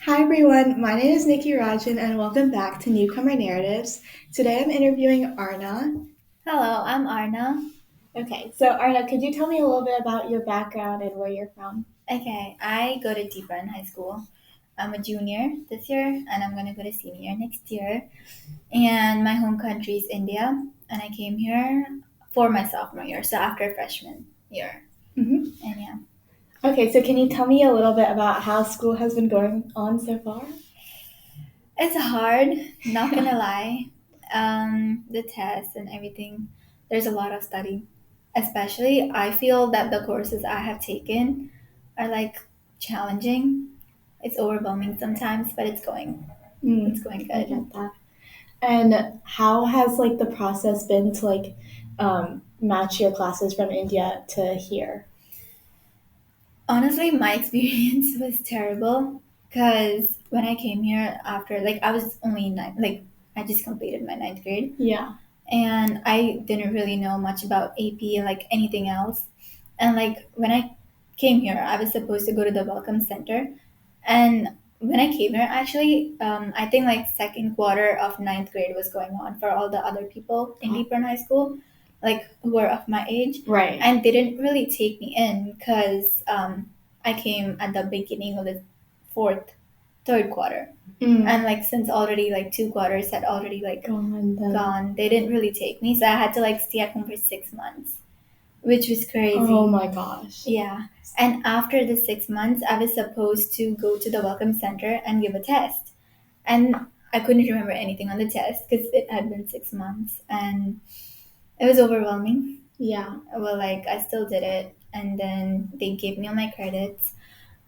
Hi everyone, my name is Nikki Rajan and welcome back to Newcomer Narratives. Today I'm interviewing Arna. Hello, I'm Arna. Okay, so Arna, could you tell me a little bit about your background and where you're from? Okay, I go to Deepan High School. I'm a junior this year and I'm going to go to senior next year. And my home country is India. And I came here for my sophomore year, so after freshman year. hmm And yeah, Okay, so can you tell me a little bit about how school has been going on so far? it's hard, not going to lie. The tests and everything, there's a lot of study. Especially, I feel that the courses I have taken are like challenging. It's overwhelming sometimes, but it's going I good. get that. And how has like the process been to match your classes from India to here? Honestly, my experience was terrible because when I came here after, like, I was only nine, like, I just completed my ninth grade Yeah. and I didn't really know much about AP and like anything else. And like, when I came here, I was supposed to go to the Welcome Center. And when I came here, actually, I think like second quarter of ninth grade was going on for all the other people in Oh, Deeper High School, like who were of my age, right. and they didn't really take me in because I came at the beginning of the third quarter, and Mm. like since already like two quarters had already like Go on then. gone, they didn't really take me, so I had to like stay at home for 6 months, which was Oh crazy. my gosh. Yeah. And after the 6 months, I was supposed to go to the Welcome Center and give a test. And I couldn't remember anything on the test because it had been 6 months and it was overwhelming. Yeah. Well, like, I still did it. And then they gave me all my credits.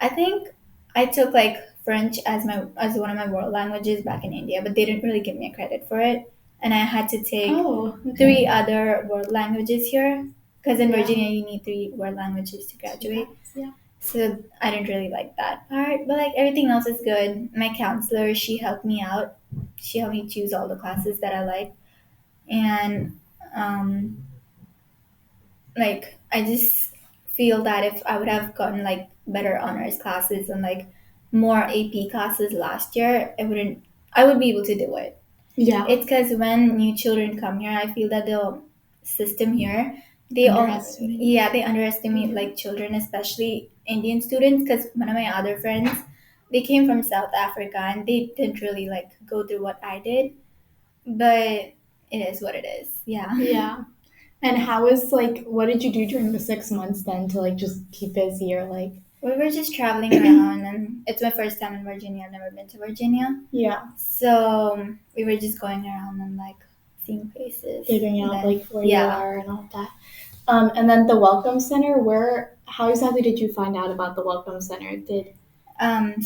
I think I took like French as one of my world languages back in India, but they didn't really give me a credit for it. And I had to take Oh, three okay. other world languages here because in Yeah. Virginia you need three world languages to Yes. graduate. Yeah. So I didn't really like that part, but like everything else is good. My counselor, she helped me out. She helped me choose all the classes that I like, and um, like I just feel that if I would have gotten like better honors classes and like more AP classes last year, it wouldn't. I would be able to do it. Yeah. It's because when new children come here, I feel that the system here, Underestimate. they underestimate Yeah. like children, especially Indian students. Because one of my other friends, they came from South Africa and they didn't really like go through what I did, but it is what it is. Yeah. Yeah. And how is like what did you do during the 6 months then to like just keep busy or like We were just traveling around, and it's my first time in Virginia. I've never been to Virginia, yeah, so we were just going around and like seeing places. figuring And out then like where you yeah, are and all that. And then the Welcome Center, where how exactly did you find out about the Welcome Center? Did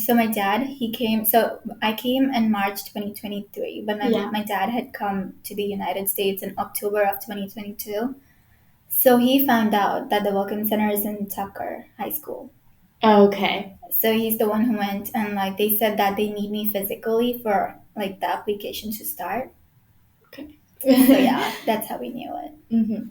So my dad, he came. So I came in March 2023, but yeah. my dad had come to the United States in October of 2022. So he found out that the Welcome Center is in Tucker High School. Okay. So he's the one who went, and like they said that they need me physically for like the application to start. Okay. So yeah, that's how we knew it. hmm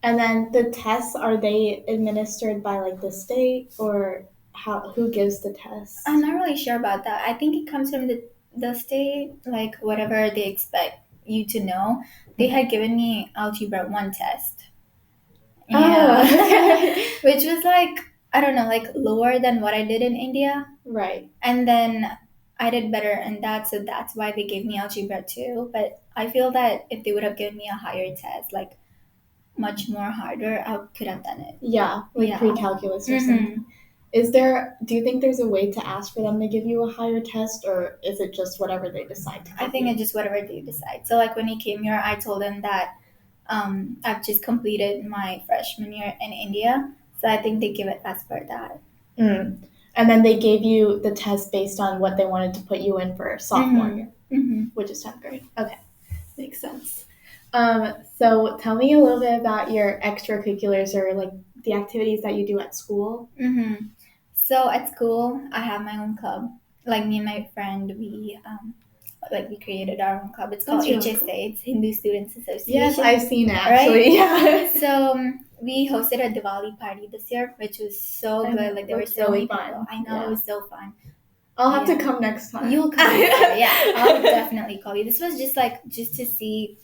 And then the tests, are they administered by like the state or how who gives the I'm tests? not really sure about that. I think it comes from the state, like whatever they expect you to know. They had given me algebra one test. Oh, Yeah. okay. Which was like, I don't know, like lower than what I did in India. Right. And then I did better in that, so that's why they gave me algebra too. But I feel that if they would have given me a higher test, like much more harder, I could have done it. Yeah, like Yeah. pre-calculus or Mm-hmm. something. Do you think there's a way to ask for them to give you a higher test or is it just whatever they decide to I give think you? it's just whatever they decide. So like when he came here, I told him that I've just completed my freshman year in India, so I think they give it as per that. Mm. And then they gave you the test based on what they wanted to put you in for sophomore Mm-hmm. year, Mm-hmm. which is 10th grade. Okay, makes sense. So tell me a little bit about your extracurriculars or like the activities that you do at school. Mm-hmm. So at school, I have my own club. Like me and my friend, we created our own club. It's called That's really cool. HSA. It's Hindu Students Yes, I've Association, seen it right? actually. Yeah. So we hosted a Diwali party this year, which was so good. And Like there were looked so really many people. fun. I know it Yeah. was so fun. I'll have to Yeah. come next time. You'll come here. Yeah, I'll definitely call you. This was just to see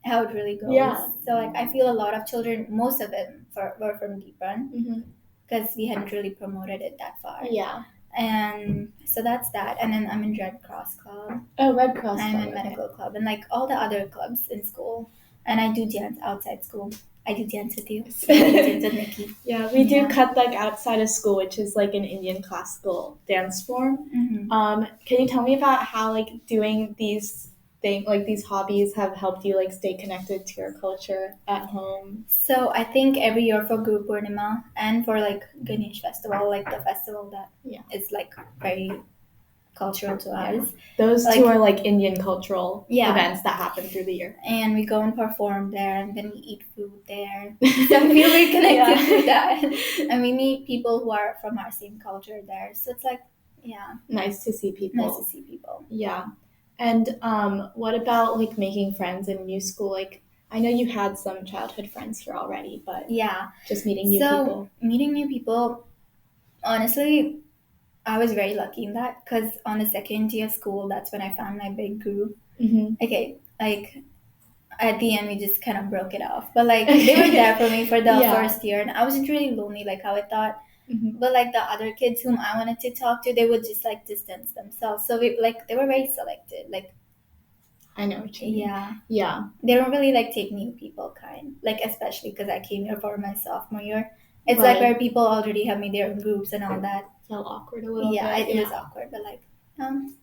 how it really goes. Yeah. So like I feel a lot of children, most of them were from Deep Run hmm because we hadn't really promoted it that far. Yeah. And so that's that. And then I'm in Red Cross Club. Oh, Red Cross. I'm Club, in okay. Medical Club and like all the other clubs in school. And I do dance outside school. I do dance with you. I do dance with Nikki. Yeah, we do Yeah. Kathak outside of school, which is like an Indian classical dance form. Mm-hmm. Can you tell me about how like doing these things, like these hobbies, have helped you like stay connected to your culture at home? So I think every year for Guru Purnima and for like Ganesh Festival, like the festival that is like very cultural to us. Those Like- two are like Indian cultural Yeah. events that happen through the year. And we go and perform there and then we eat food there. So I feel very connected to that. And we meet people who are from our same culture there. So it's like, yeah, Nice to see people. nice to see people. Yeah. And what about like making friends in a new school? Like I know you had some childhood friends here already, but Yeah. just meeting new people. Meeting new people, honestly, I was very lucky in that because on the second day of school, that's when I found my big group. Mm-hmm. Okay, like at the end, we just kind of broke it off. But like they were there for me for the Yeah. first year, and I wasn't really lonely like how I thought. Mm-hmm. But like the other kids whom I wanted to talk to, they would just like distance themselves. So they were very selected. Like I know what you mean. yeah, Yeah. they don't really like take new people kind. Like especially because I came here for my sophomore year. It's Right. like where people already have made their own groups and all that. Felt awkward a little Yeah, bit. it was awkward, but like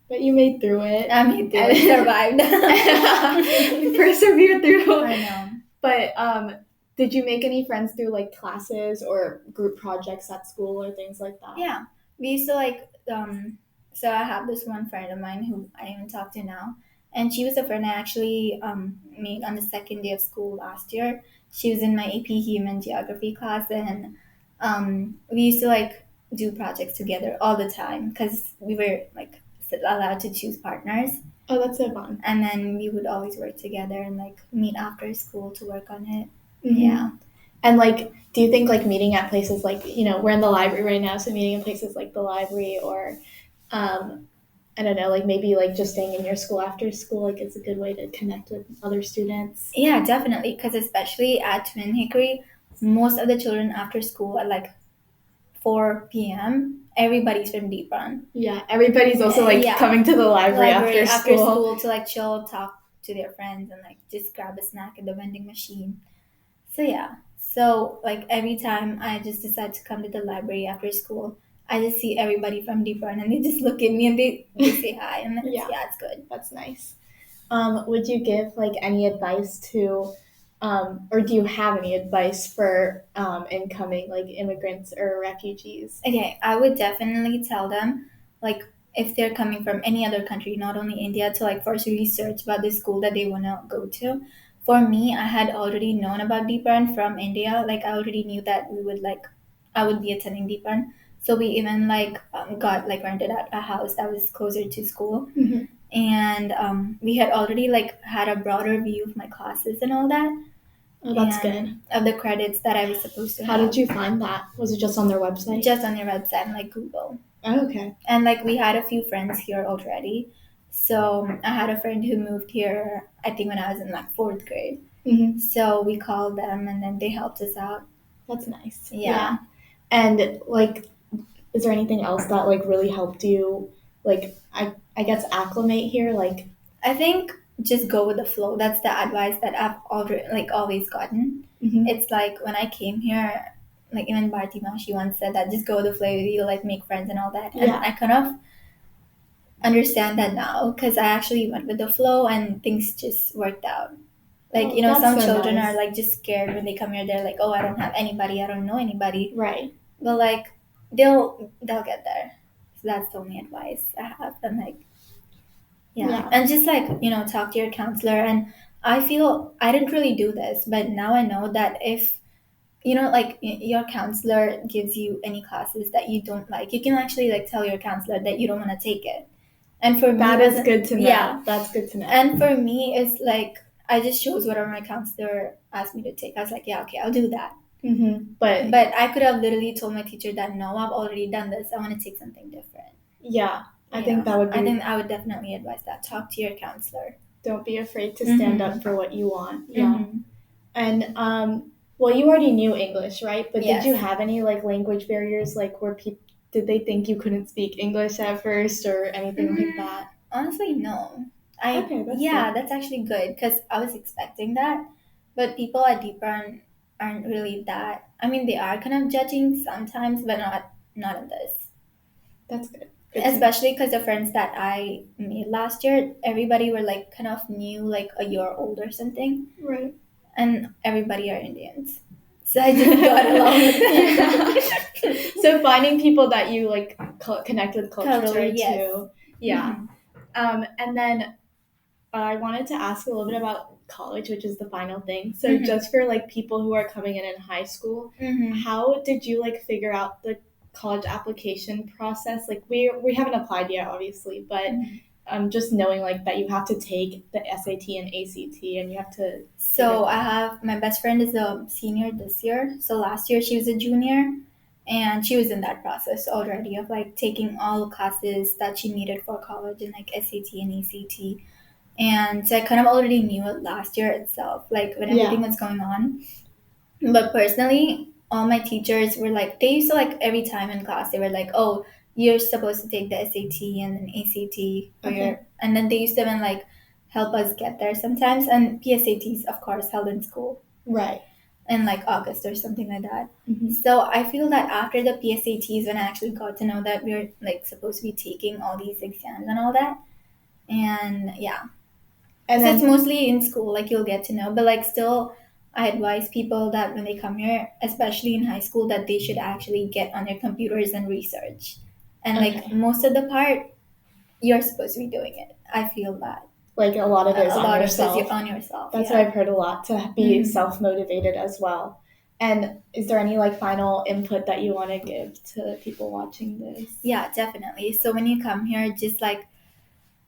But you made through it. I mean, I survived. You persevered through. I know. But did you make any friends through like classes or group projects at school or things like that? Yeah, we used to like so I have this one friend of mine who I even talk to now, and she was a friend I actually made on the second day of school last year. She was in my AP Human Geography class, and we used to like do projects together all the time because we were like allowed to choose partners, Oh, that's so fun. and then we would always work together and like meet after school to work on it. Mhm. Yeah. And like, do you think like meeting at places like, we're in the library right now, so meeting in places like the library or, I don't know, like maybe like just staying in your school after school, like it's a good way to connect with other students? Yeah, definitely. Because especially at Twin Hickory, most of the children after school at like 4 p.m., everybody's from Deep Run. Yeah, everybody's also like Yeah. coming to the library after school. To like chill, talk to their friends, and like just grab a snack at the vending machine. So yeah. So like every time I just decide to come to the library after school, I just see everybody from Deep Run and they just look at me and they say hi, and then Yeah. it's good. That's nice. Would you give like any advice to, or do you have any advice for incoming like immigrants or refugees? Okay, I would definitely tell them, like, if they're coming from any other country, not only India, to like first research about the school that they want to go to. For me, I had already known about Deep Run from India. Like, I already knew that I would be attending Deep Run. So we even like got like rented out a house that was closer to school, Mhm. and we had already like had a broader view of my classes and all that. Oh, that's good. And of the credits that I was supposed to How have. did you find that? Was it just on their website? Just on their website and like Google. Oh, okay. And like we had a few friends here already. So I had a friend who moved here, I think when I was in like 4th grade. Mm-hmm. So we called them and then they helped us out. That's nice. Yeah. And like, is there anything else that like really helped you, like I guess acclimate here? Like, I think just go with the flow. That's the advice that I've always gotten. mhm. It's like when I came here, like even Bharti she once said that just go with the flow, you like make friends and all that. And Yeah. I kind of understand that now because I actually went with the flow and things just worked out. Like, Oh, that's some so children nice. are like just scared when they come here. They're like, oh, I don't have anybody. I don't know anybody. Right. But like, they'll get there. So that's the only advice I have. And like, Yeah. and just like, talk to your counselor. And I feel I didn't really do this, but now I know that if, like your counselor gives you any classes that you don't like, you can actually like tell your counselor that you don't want to take it. And for me, That is good to know. Yeah. That's good to know. And for me, it's like I just chose whatever my counselor asked me to take. I was like, yeah, okay, I'll do that. Mm-hmm. But But I could have literally told my teacher that no, I've already done this. I want to take something different. yeah, I think that would be. I think I would definitely advise that. Talk to your counselor. Don't be afraid to stand up for what you want. Yeah. Mm-hmm. And well, you already knew English, right? But Yes. did you have any like language barriers, like where people did they think you couldn't speak English at first or anything like that? Honestly, no. Okay, that's Yeah, good. that's actually good because I was expecting that, but people at Deeper aren't really that. I mean, they are kind of judging sometimes, but not in this. That's good. Good to know. Especially because the friends that I made last year, everybody were like kind of new, like a year old or something, Right. and everybody are Indians. So I just got along with them. So finding people that you like connect with culturally yes. too. Yeah. And then I wanted to ask a little bit about college, which is the final thing. So just for like people who are coming in high school, how did you like figure out the college application process? Like we haven't applied yet, obviously, but just knowing like that you have to take the SAT and ACT and you have to. So I have my best friend is a senior this year. So last year she was a junior, and she was in that process already of like taking all the classes that she needed for college and like SAT and ACT. And so I kind of already knew it last year itself, like when everything was going on. But personally, all my teachers were like, they used to like every time in class, they were like, oh, you're supposed to take the SAT and then ACT. And then they used to even like help us get there sometimes. And PSATs, of course, held in school. Right. In like August or something like that. So I feel that after the PSATs, when I actually got to know that we're like supposed to be taking all these exams and all that. And yeah. And so it's mostly in school, like you'll get to know. But like still, I advise people that when they come here, especially in high school, that they should actually get on their computers and research. And like most of the part, you're supposed to be doing it. I feel that. Like a lot of it is on yourself. On yourself. That's what I've heard a lot, to be self-motivated as well. And is there any like final input that you want to give to people watching this? Yeah, definitely. So when you come here, just like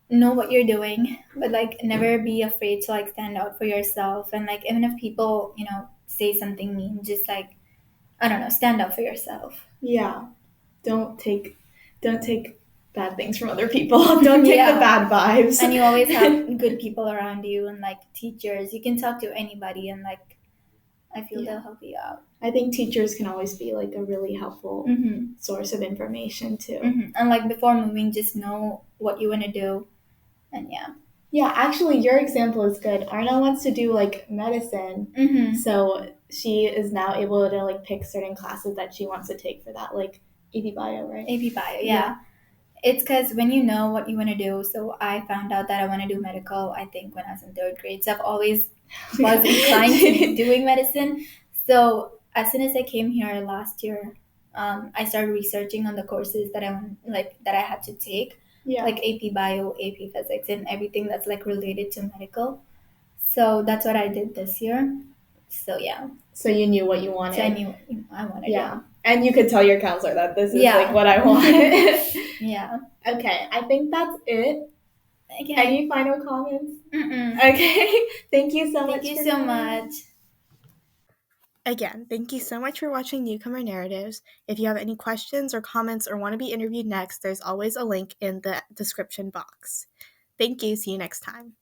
know what you're doing, but like never be afraid to like stand out for yourself. And like even if people, say something mean, just like, I don't know, stand up for yourself. Yeah. Don't take bad things from other people. Don't take the bad vibes. And you always have good people around you and like teachers. You can talk to anybody and like I feel they'll help you out. I think teachers can always be like a really helpful source of information too. And like before moving, just know what you want to do. And yeah, actually your example is good. Arna wants to do like medicine, so she is now able to like pick certain classes that she wants to take for that, like AP Bio, right? AP Bio, yeah. It's because when you know what you want to do, so I found out that I want to do medical, I think, when I was in 3rd grade. So I've always was inclined to doing medicine. So as soon as I came here last year, I started researching on the courses that I had to take, like AP Bio, AP Physics, and everything that's like related to medical. So that's what I did this year. So yeah. So you knew what you wanted. So I knew what I wanted. Yeah. And you could tell your counselor that this is like what I want. Yeah. Okay, I think that's it. Okay. Any final comments? Mm-mm. Okay. Thank you so much. Thank you so much. Again, thank you so much for watching Newcomer Narratives. If you have any questions or comments or want to be interviewed next, there's always a link in the description box. Thank you. See you next time.